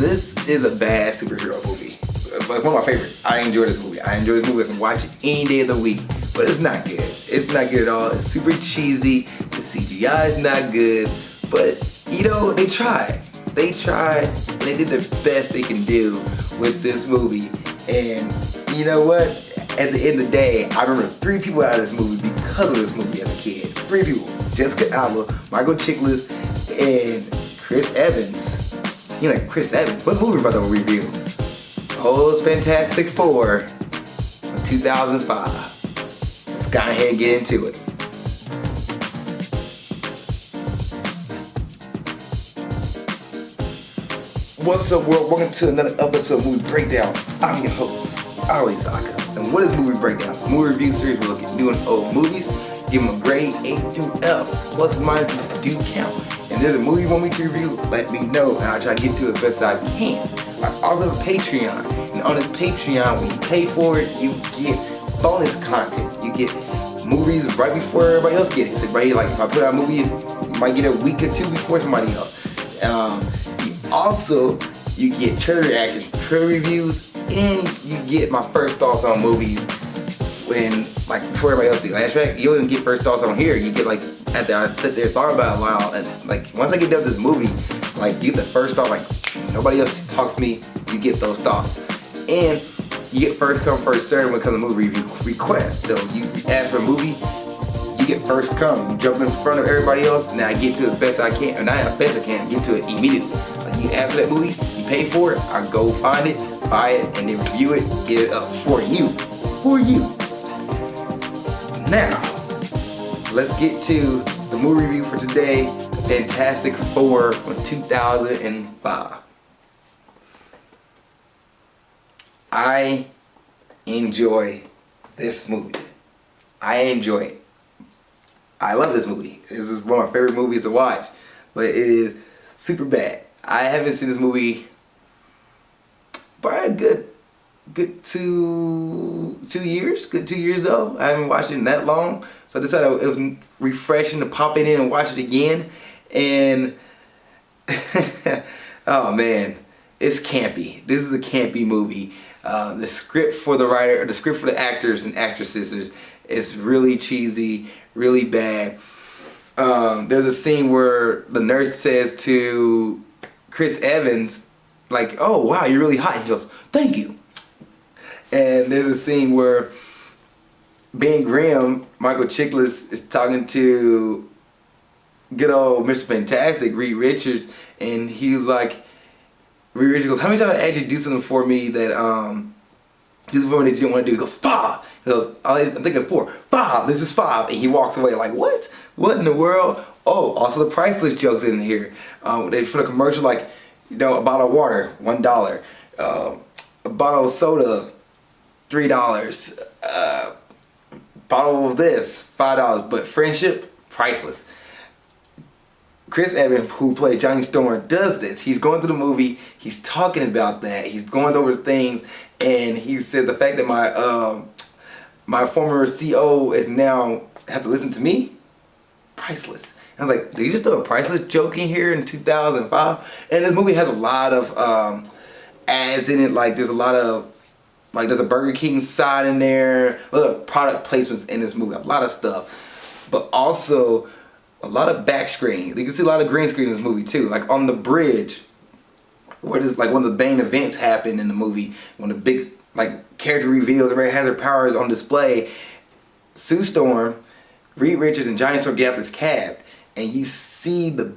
This is a bad superhero movie. But one of my favorites. I enjoy this movie. I enjoy this movie. I can watch it any day of the week. But it's not good. It's not good at all. It's super cheesy. The CGI is not good. But, you know, they tried. They tried and they did the best they can do with this movie. And you know what? At the end of the day, I remember 3 people out of this movie because of this movie as a kid. 3 people. Jessica Alba, Michael Chiklis, and Chris Evans. You know, Chris Evans. What movie about to review? Oh, it's Fantastic Four of 2005. Let's go ahead and get into it. What's up, world? Welcome to another episode of Movie Breakdowns. I'm your host, Zakka. And what is Movie Breakdowns? A movie review series where we look at new and old movies, give them a grade A through F, plus and minuses do count. And there's a movie you want me to review, let me know, and I'll try to get to it as best I can. I also have a Patreon, and on this Patreon, when you pay for it, you get bonus content. You get movies right before everybody else gets it. So everybody, like, if I put out a movie, you might get it a week or 2 before somebody else. Also, you get trailer reactions, trailer reviews, and you get my first thoughts on movies when, like, before everybody else do. Like, fact, you don't even get first thoughts on here. You get, like, after I sit there thought about it a while, and like once I get done with this movie, like, you get the first thought, like nobody else talks to me, you get those thoughts, and you get first come first serve when it comes to movie review requests. So you ask for a movie, you get first come. You jump in front of everybody else, and I get to it as best I can, and not as best I can, get to it immediately. Like, you ask for that movie, you pay for it, I go find it, buy it, and then review it, get it up for you. For you. Now, let's get to the movie review for today, Fantastic Four from 2005. I enjoy this movie. I enjoy it. I love this movie. This is one of my favorite movies to watch, but it is super bad. I haven't seen this movie probably a good 2 years. Good 2 years though. I haven't watched it in that long, so I decided it was refreshing to pop it in and watch it again. And oh man, it's campy. This is a campy movie. The script for the writer, or the script for the actors and actresses is really cheesy, really bad. There's a scene where the nurse says to Chris Evans, like, "Oh wow, you're really hot." And he goes, "Thank you." And there's a scene where Ben Grimm, Michael Chiklis, is talking to good old Mr. Fantastic, Reed Richards, and he was like, Reed Richards goes, "How many times I asked you to do something for me that you didn't want to do?" He goes, "5." He goes, "I'm thinking of 4. 5. This is 5." And he walks away like, "What? What in the world?" Oh, also the priceless jokes in here. They put a commercial like, you know, a bottle of water, $1. A bottle of soda, $3. Bottle of this, $5. But friendship, priceless. Chris Evans, who played Johnny Storm, does this. He's going through the movie. He's talking about that. He's going over things, and he said the fact that my former CO is now have to listen to me, priceless. I was like, did you just throw a priceless joke in here in 2005? And this movie has a lot of ads in it. Like, there's a lot of, like, there's a Burger King side in there. A lot of product placements in this movie. A lot of stuff. But also a lot of back screen. You can see a lot of green screen in this movie too. Like on the bridge, where does, like, one of the main events happen in the movie, when the big, like, character reveals, everybody has their powers on display. Sue Storm, Reed Richards, and Johnny Storm get out this cab, and you see the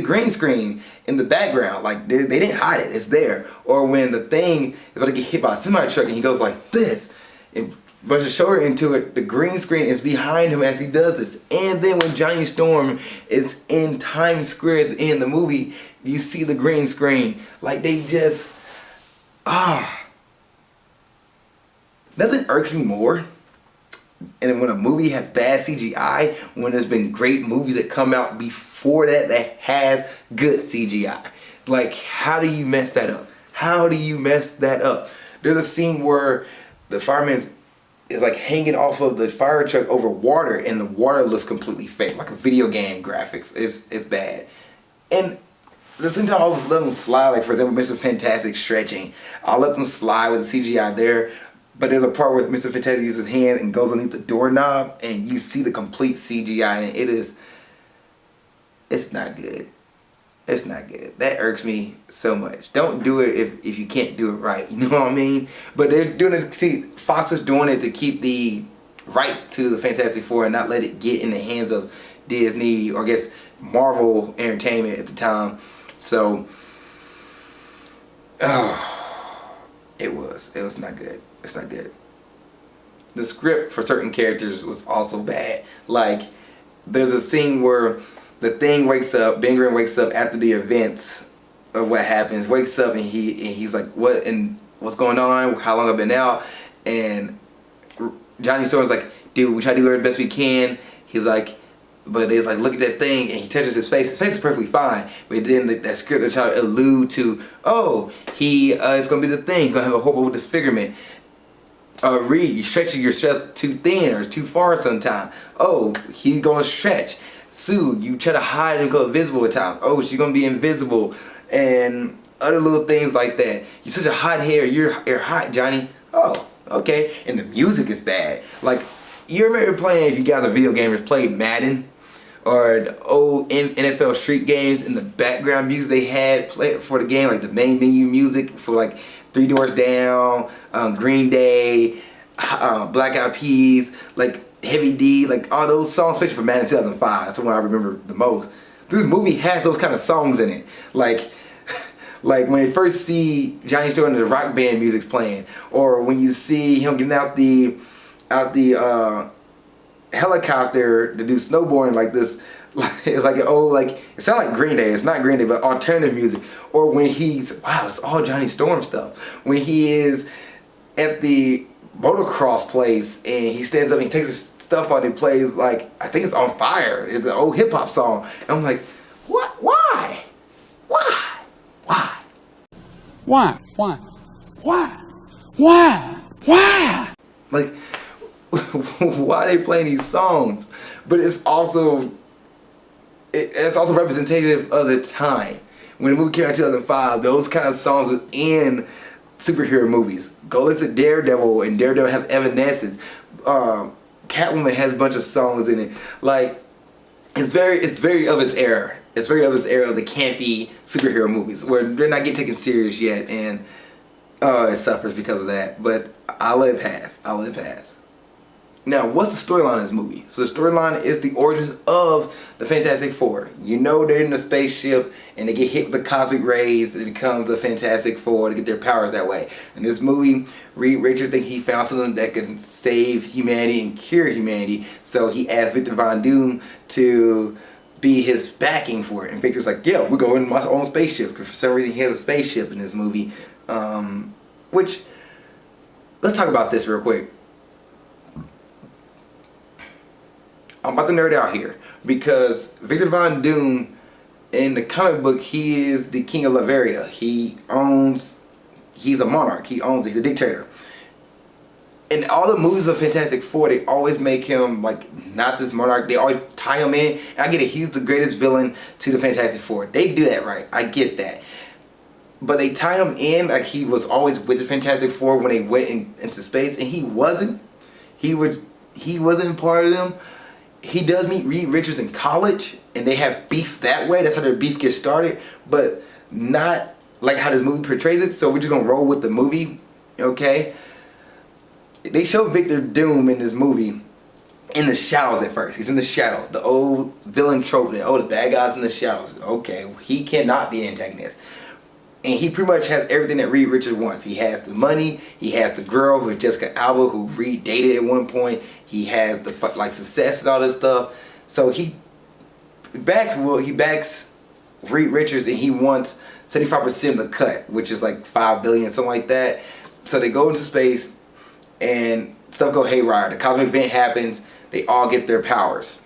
green screen in the background. Like, they didn't hide it, it's there. Or when the thing is about to get hit by a semi truck and he goes like this, and brushes his shoulder into it, the green screen is behind him as he does this. And then when Johnny Storm is in Times Square at the end of the movie, you see the green screen. Like, they just, nothing irks me more. And when a movie has bad CGI, when there's been great movies that come out before that has good CGI. Like, how do you mess that up? How do you mess that up? There's a scene where the fireman is like hanging off of the fire truck over water, and the water looks completely fake, like a video game graphics. It's bad. And But at the same time, I always let them slide. Like, for example, Mr. Fantastic stretching. I'll let them slide with the CGI there. But there's a part where Mr. Fantastic uses his hand and goes underneath the doorknob, and you see the complete CGI, and it's not good. It's not good. That irks me so much. Don't do it if you can't do it right. You know what I mean? But they're doing it. See, Fox is doing it to keep the rights to the Fantastic Four and not let it get in the hands of Disney, or I guess Marvel Entertainment at the time. So, it was not good. It's not good. The script for certain characters was also bad. Like, there's a scene where the Thing wakes up, Ben Grimm wakes up after the events of what happens, wakes up and he's like, what's going on? How long I've been out? And Johnny Storm's like, dude, we try to do the best we can. He's like, but it's like, look at that thing, and he touches his face. His face is perfectly fine. But then that script they're trying to allude to, it's gonna be the Thing. He's gonna have a horrible disfigurement. Reed, you stretching yourself too thin or too far sometime. Oh, he's gonna stretch. Sue, you try to hide and go invisible at times. Oh, she's gonna be invisible, and other little things like that. You're such a hot hair. You're hot, Johnny. Oh, okay. And the music is bad. Like, you remember playing, if you guys are video gamers, play Madden or the old NFL Street games, and the background music they had play for the game, like the main menu music for like Three Doors Down, Green Day, Black Eyed Peas, like Heavy D, like all those songs, especially for Madden 2005. That's the one I remember the most. This movie has those kind of songs in it. Like when you first see Johnny Storm and the rock band music's playing, or when you see him getting out the helicopter to do snowboarding like this. It's like an old, like, it sounds like Green Day. It's not Green Day, but alternative music. Or when it's all Johnny Storm stuff. When he is at the motocross place and he stands up and he takes his stuff out and plays, like, I think it's On Fire. It's an old hip hop song. And I'm like, what? Why? Why? Why? Why? Why? Why? Why? Why? Like, why are they playing these songs? But it's also representative of the time. When the movie came out in 2005, those kind of songs were in superhero movies. Go listen to Daredevil, and Daredevil has Evanescence. Catwoman has a bunch of songs in it. Like, it's very of its era. It's very of its era of the campy superhero movies where they're not getting taken serious yet, and it suffers because of that. But I'll let it pass. I'll let it pass. Now, what's the storyline of this movie? So the storyline is the origins of the Fantastic Four. You know they're in a spaceship and they get hit with the cosmic rays. It becomes the Fantastic Four to get their powers that way. In this movie, Reed Richards thinks he found something that can save humanity and cure humanity. So he asked Victor Von Doom to be his backing for it. And Victor's like, yeah, we're going in my own spaceship. Because for some reason he has a spaceship in this movie. Which, let's talk about this real quick. I'm about to nerd out here because Victor Von Doom in the comic book, he is the king of Latveria. He's a monarch. He's a dictator. In all the movies of Fantastic Four, they always make him like not this monarch. They always tie him in. I get it. He's the greatest villain to the Fantastic Four. They do that right. I get that. But they tie him in like he was always with the Fantastic Four when they went into space, and he wasn't. He wasn't part of them. He does meet Reed Richards in college, and they have beef that way. That's how their beef gets started, but not like how this movie portrays it. So we're just gonna roll with the movie, okay? They show Victor Doom in this movie in the shadows at first. He's in the shadows, the old villain trope there. Oh, the bad guy's in the shadows. Okay, he cannot be an antagonist. And he pretty much has everything that Reed Richards wants. He has the money. He has the girl who is Jessica Alba, who Reed dated at one point. He has the success and all this stuff. So he backs Reed Richards, and he wants 75% of the cut, which is like $5 billion, something like that. So they go into space, and stuff go haywire. The cosmic event happens. They all get their powers.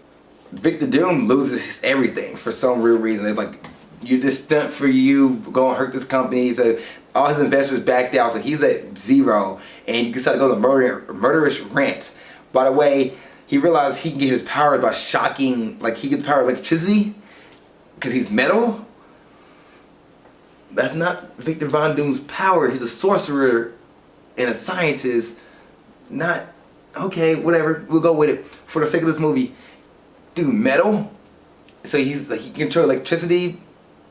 Victor Doom loses everything for some real reason. They're like, this stunt for you gonna hurt this company. So all his investors backed out, so he's at zero, and he decided to go on a murderous rant. By the way, he realized he can get his powers by shocking, like he gets the power of electricity because he's metal. That's not Victor Von Doom's power. He's a sorcerer and a scientist. Not, okay, whatever. We'll go with it for the sake of this movie. Dude, metal. So he's like, he can control electricity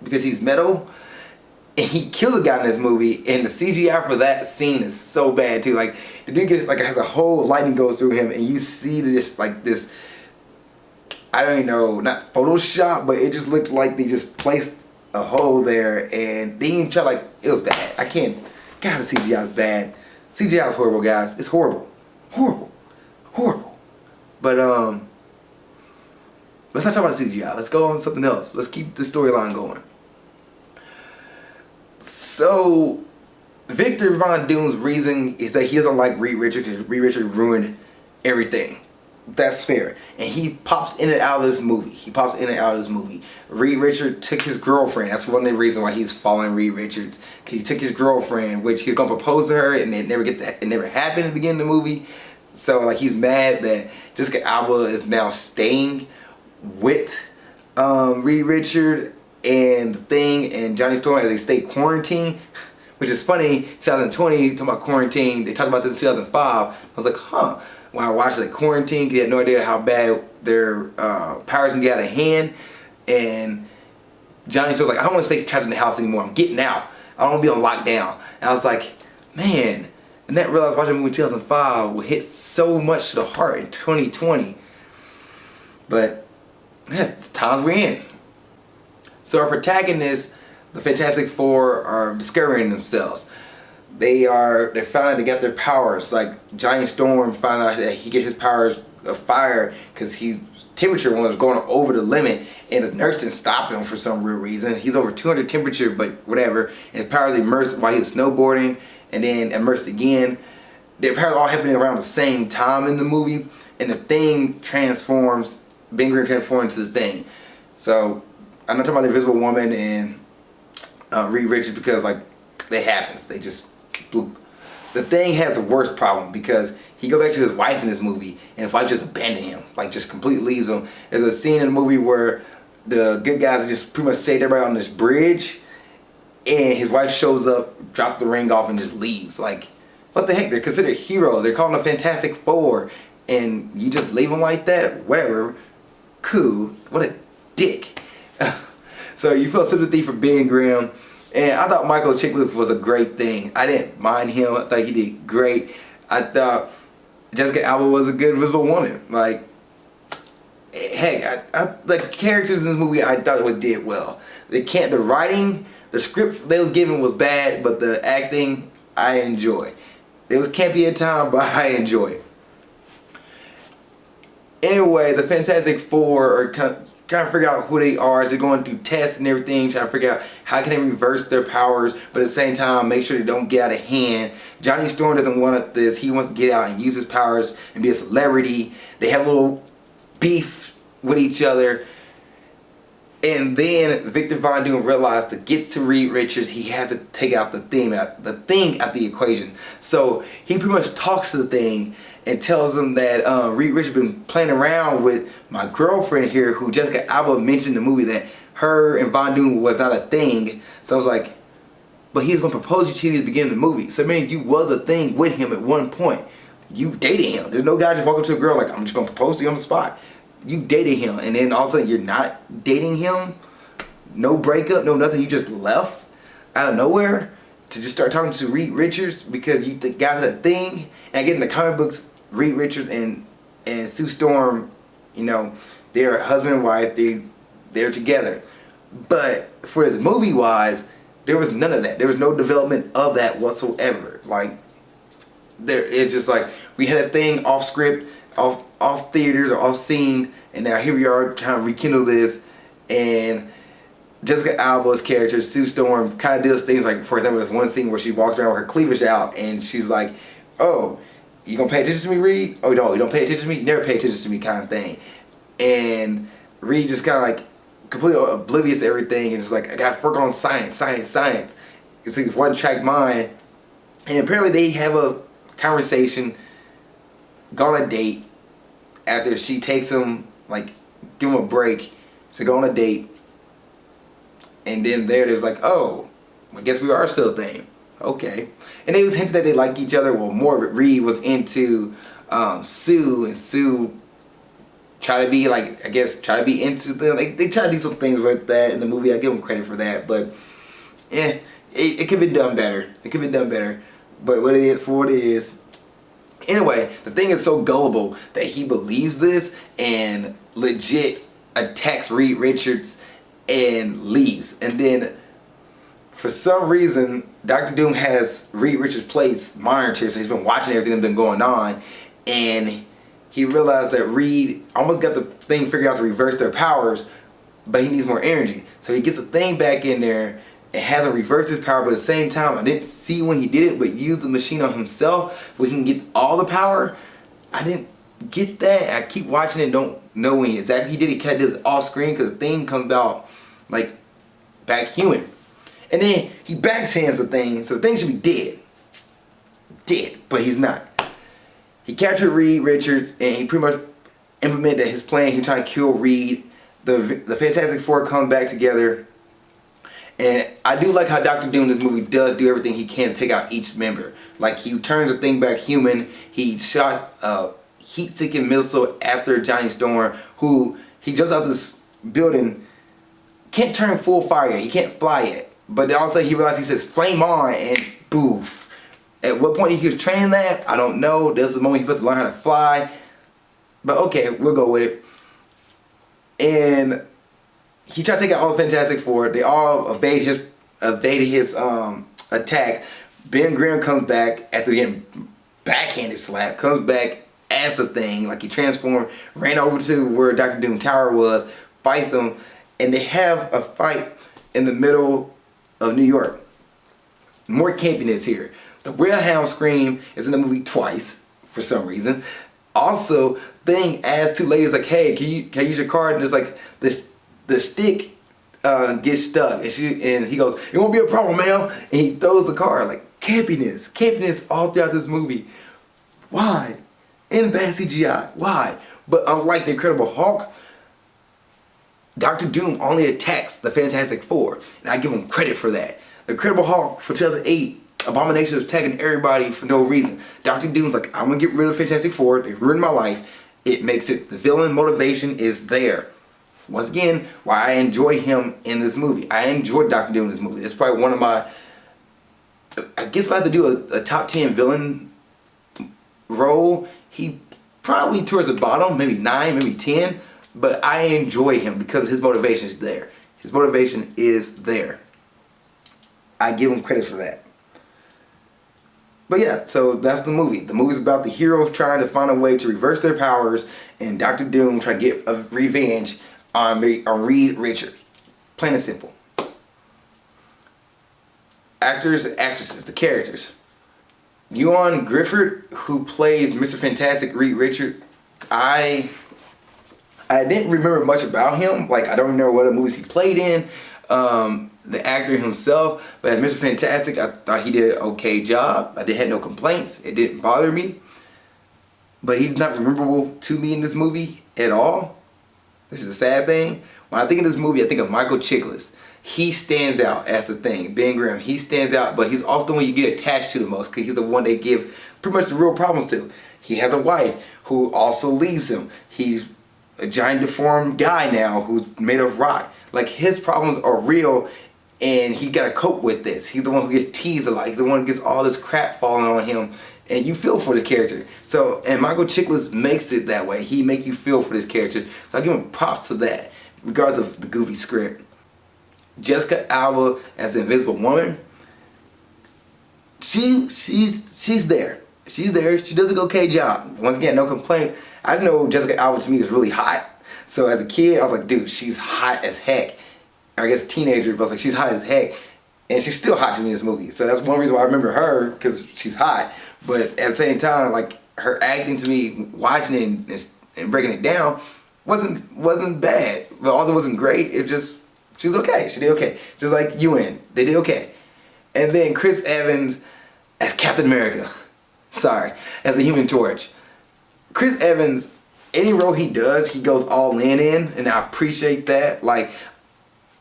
because he's metal. And he kills a guy in this movie, and the CGI for that scene is so bad too. Like the dude gets has a whole lightning goes through him, and you see this this. I don't even know, not Photoshop, but it just looked like they just placed a hole there, and they even tried it was bad. I can't. God, the CGI is bad. CGI is horrible, guys. It's horrible, horrible. But let's not talk about CGI. Let's go on to something else. Let's keep the storyline going. So, Victor Von Doom's reason is that he doesn't like Reed Richards because Reed Richards ruined everything. That's fair. And he pops in and out of this movie. Reed Richards took his girlfriend. That's one of the reasons why he's following Reed Richards. Because he took his girlfriend, which he was going to propose to her, and it never happened at the beginning of the movie. So, he's mad that Jessica Alba is now staying with Reed Richards and the Thing and Johnny Storm as they stay quarantined, which is funny. 2020, talking about quarantine, they talked about this in 2005. I was like, huh. When I watched quarantine, they had no idea how bad their powers can get out of hand. And Johnny Storm's like, I don't want to stay trapped in the house anymore. I'm getting out. I don't want to be on lockdown. And I was like, man. And then I realized watching the movie in 2005 would hit so much to the heart in 2020. But yeah, it's times we're in. So our protagonists, the Fantastic Four, are discovering themselves. They found out they got their powers. Like Johnny Storm found out that he get his powers of fire because his temperature was going over the limit, and the nurse didn't stop him for some real reason. He's over 200 temperature, but whatever. And his powers immersed while he was snowboarding, and then immersed again. Their powers all happening around the same time in the movie, and the Thing transforms. Ben Grimm transforms into the Thing. So I'm not talking about the Invisible Woman and Reed Richards because it happens. They just bloop. The Thing has the worst problem because he goes back to his wife in this movie, and his wife just abandoned him, just completely leaves him. There's a scene in the movie where the good guys just pretty much saved everybody on this bridge, and his wife shows up, drops the ring off, and just leaves. What the heck? They're considered heroes. They're called the Fantastic Four, and you just leave them like that? Whatever. Cool. What a dick. So you feel sympathy for Ben Grimm. And I thought Michael Chiklis was a great thing. I didn't mind him. I thought he did great. I thought Jessica Alba was a good Invisible Woman. Heck, the characters in this movie I thought did well. The writing, the script they was given was bad, but the acting I enjoyed. It was campy at times, but I enjoyed it. Anyway, the Fantastic Four are trying to figure out who they are. They're going through tests and everything, trying to figure out how can they reverse their powers, but at the same time make sure they don't get out of hand. Johnny Storm doesn't want this. He wants to get out and use his powers and be a celebrity. They have a little beef with each other. And then Victor Von Doom realized to get to Reed Richards, he has to take out the Thing out the equation. So he pretty much talks to the Thing and tells him that Reed Richards been playing around with my girlfriend here, who Jessica Alba mentioned in the movie that her and Von Doom was not a thing. So I was like, but he's gonna propose you to you at the beginning of the movie. So man, you was a thing with him at one point. You dated him. There's no guy just walk up to a girl like, I'm just gonna propose to you on the spot. You dated him, and then all of a sudden you're not dating him. No breakup, no nothing. You just left out of nowhere to just start talking to Reed Richards because you got a thing. And again, in the comic books, Reed Richards and Sue Storm, they're husband and wife. They're together. But for this movie wise, there was none of that. There was no development of that whatsoever. It's just we had a thing off script, off theaters or off scene, and now here we are trying to rekindle this. And Jessica Alba's character, Sue Storm, kind of does things for example, there's one scene where she walks around with her cleavage out, and she's like, oh, you gonna pay attention to me, Reed? Oh, no, you don't pay attention to me? You never pay attention to me kind of thing. And Reed just kind of completely oblivious to everything, and just I gotta work on science. It's a one-track mind. And apparently they have a conversation, go on a date, after she takes him, give him a break to go on a date. And then there's oh, I guess we are still a thing. Okay. And it was hinted that they like each other. Well, more of it, Reed was into Sue, and Sue try to be like, I guess, try to be into them. They try to do some things with that in the movie. I give them credit for that, but it could be done better. It could be done better. But what it is, for what it is. Anyway, the thing is so gullible that he believes this and legit attacks Reed Richards and leaves. And then for some reason, Dr. Doom has Reed Richards' place monitored, so he's been watching everything that's been going on, and he realized that Reed almost got the thing figured out to reverse their powers, but he needs more energy. So he gets the thing back in there and has him reverse his power, but at the same time, I didn't see when he did it, but used the machine on himself where he can get all the power. I didn't get that. I keep watching and don't know when exactly he did it. He kept this off screen because the thing comes out like back human. And then he backhands the thing, so the thing should be dead. Dead, but he's not. He captured Reed Richards and he pretty much implemented his plan. He was trying to kill Reed. The Fantastic Four come back together. And I do like how Dr. Doom in this movie does do everything he can to take out each member. Like, he turns the thing back human. He shots a heat-seeking missile after Johnny Storm, who he jumps out this building, can't turn full fire yet. He can't fly yet. But also he realizes, he says, flame on, and boof. At what point he was training that, I don't know. There's the moment he puts to learn how to fly. But okay, we'll go with it. And he tried to take out all the Fantastic Four. They all evaded his attack. Ben Grimm comes back after getting backhanded slap. Comes back as the Thing, like he transformed, ran over to where Dr. Doom Tower was, fights them, and they have a fight in the middle of New York. More campiness here. The Wilhelm scream is in the movie twice for some reason. Also, Thing asks two ladies like, "Hey, can I use your card?" And it's like the stick gets stuck, and he goes, "It won't be a problem, ma'am." And he throws the card. Like, campiness all throughout this movie. Why? In bad CGI. Why? But unlike the Incredible Hulk, Dr. Doom only attacks the Fantastic Four, and I give him credit for that. The Incredible Hulk for 2008, Abomination was attacking everybody for no reason. Dr. Doom's like, I'm gonna get rid of Fantastic Four. They've ruined my life. It makes it, the villain motivation is there. Once again, why I enjoy him in this movie. I enjoy Dr. Doom in this movie. It's probably one of my, I guess if I had to do a top 10 villain role, he probably towards the bottom, maybe 9, maybe 10. But I enjoy him because his motivation is there. His motivation is there. I give him credit for that. But yeah, so that's the movie. The movie's about the heroes trying to find a way to reverse their powers, and Dr. Doom trying to get a revenge on Reed Richards. Plain and simple. Actors and actresses, the characters. Ewan Griffith, who plays Mr. Fantastic Reed Richards, I didn't remember much about him. Like, I don't remember what other movies he played in. The actor himself, but as Mr. Fantastic, I thought he did an okay job. I had no complaints. It didn't bother me. But he's not memorable to me in this movie at all. This is a sad thing. When I think of this movie, I think of Michael Chiklis. He stands out as the Thing. Ben Grimm, he stands out, but he's also the one you get attached to the most because he's the one they give pretty much the real problems to. He has a wife who also leaves him. He's a giant deformed guy now who's made of rock. Like, his problems are real, and he got to cope with this. He's the one who gets teased a lot. He's the one who gets all this crap falling on him, and you feel for this character. So, and Michael Chiklis makes it that way. He make you feel for this character. So I give him props to that, regardless of the goofy script. Jessica Alba as the Invisible Woman. She's there. She's there. She does an okay job. Once again, no complaints. I know Jessica Alba to me is really hot. So as a kid, I was like, dude, she's hot as heck. Or I guess teenager, but I was like, she's hot as heck. And she's still hot to me in this movie. So that's one reason why I remember her, because she's hot. But at the same time, like, her acting to me, watching it and breaking it down, wasn't bad. But also wasn't great. It just, she was okay. She did okay. Just like Ewan, they did okay. And then Chris Evans as Captain America. Sorry, as the Human Torch. Chris Evans, any role he does, he goes all in, and I appreciate that. Like,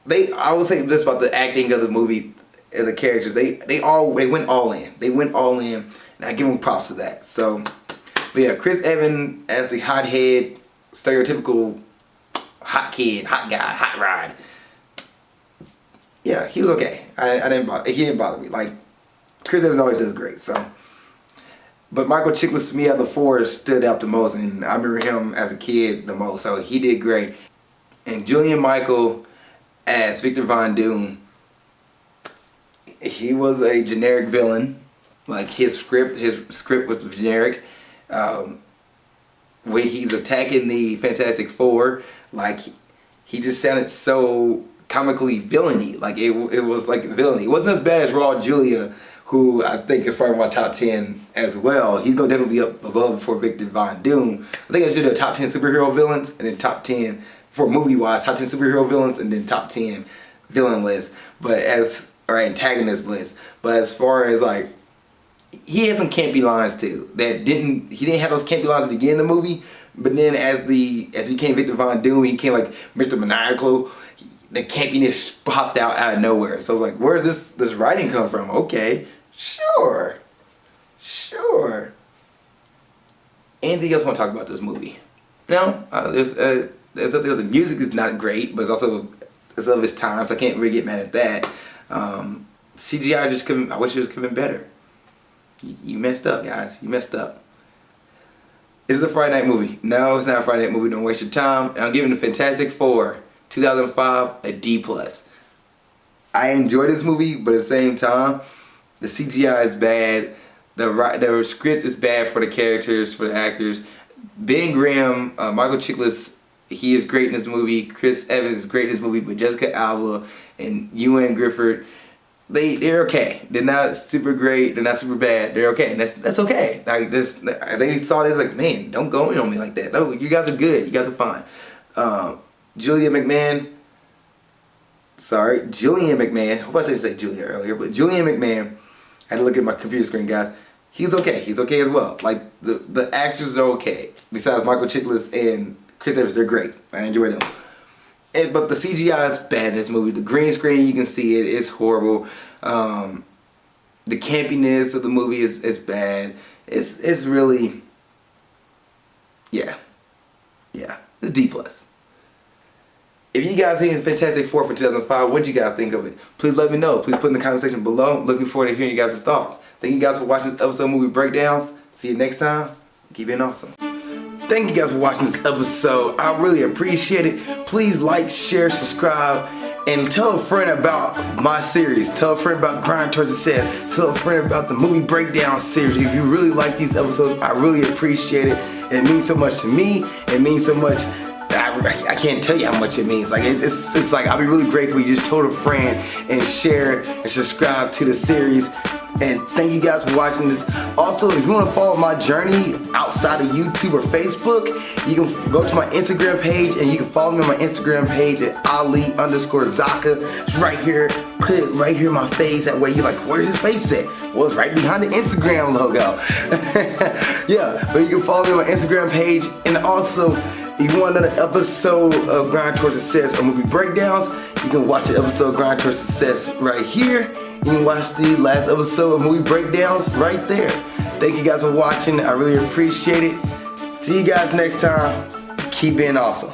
I would say this about the acting of the movie. and the characters, they went all in. They went all in, and I give them props to that. So, but yeah, Chris Evans as the hothead, stereotypical hot kid, hot guy, hot rod. Yeah, he was okay. He didn't bother me. Like, Chris Evans always does great. So, but Michael Chiklis to me out of the four stood out the most, and I remember him as a kid the most. So he did great. And Julian Michael as Victor Von Doom, he was a generic villain. Like his script was generic. When he's attacking the Fantastic Four, like he just sounded so comically villainy. Like it was like villainy. It wasn't as bad as Raul Julia, who I think is probably my top 10 as well. He's gonna definitely be up above before Victor Von Doom. I think I should do a top 10 superhero villains and then top 10 for movie wise, top 10 superhero villains and then top 10 villain list. Or antagonist list. But as far as like, he had some campy lines too. He didn't have those campy lines at the beginning of the movie, but then as he became Victor Von Doom, he became like Mr. Maniacal. The campiness popped out of nowhere. So I was like, where did this writing come from? Okay, sure. Anything else want to talk about this movie? No, there's the music is not great, but it's of its time, so I can't really get mad at that. CGI I wish it could have been better. You messed up, guys. You messed up. Is it a Friday night movie? No, it's not a Friday night movie. Don't waste your time. And I'm giving the Fantastic Four 2005 a D+. I enjoyed this movie, but at the same time, the CGI is bad. The script is bad for the characters, for the actors. Ben Graham, Michael Chiklis, he is great in this movie. Chris Evans is great in this movie, but Jessica Alba and Ewan Griffith, they're okay. They're not super great. They're not super bad. They're okay, and that's okay. Like this, they saw this like, man, don't go in on me like that. No, you guys are good. You guys are fine. Julian McMahon. I hope I said Julia earlier, but Julian McMahon. I had to look at my computer screen, guys. He's okay. He's okay as well. Like the actors are okay. Besides Michael Chiklis and Chris Evans, they're great. I enjoy them. But the CGI is bad in this movie. The green screen, you can see it. It's horrible. The campiness of the movie is bad. It's really, yeah. It's D+. If you guys think it's Fantastic Four for 2005, what did you guys think of it? Please let me know. Please put in the comment section below. Looking forward to hearing you guys' thoughts. Thank you guys for watching this episode of Movie Breakdowns. See you next time. Keep being awesome. Thank you guys for watching this episode. I really appreciate it. Please like, share, subscribe, and tell a friend about my series. Tell a friend about Grind Towards Success. Tell a friend about the Movie Breakdown series. If you really like these episodes, I really appreciate it. It means so much to me. It means so much. I can't tell you how much it means. Like it's like I'll be really grateful you just told a friend and share and subscribe to the series. And thank you guys for watching this. Also, if you want to follow my journey outside of YouTube or Facebook, you can go to my Instagram page and you can follow me on my Instagram page at Ali_Zakka. It's right here. Put it right here in my face. That way you're like, where's his face at? Well, it's right behind the Instagram logo. Yeah, but you can follow me on my Instagram page. And also, if you want another episode of Grind Towards Success or Movie Breakdowns, you can watch the episode of Grind Towards Success right here. You can watch the last episode of Movie Breakdowns right there. Thank you guys for watching. I really appreciate it. See you guys next time. Keep being awesome.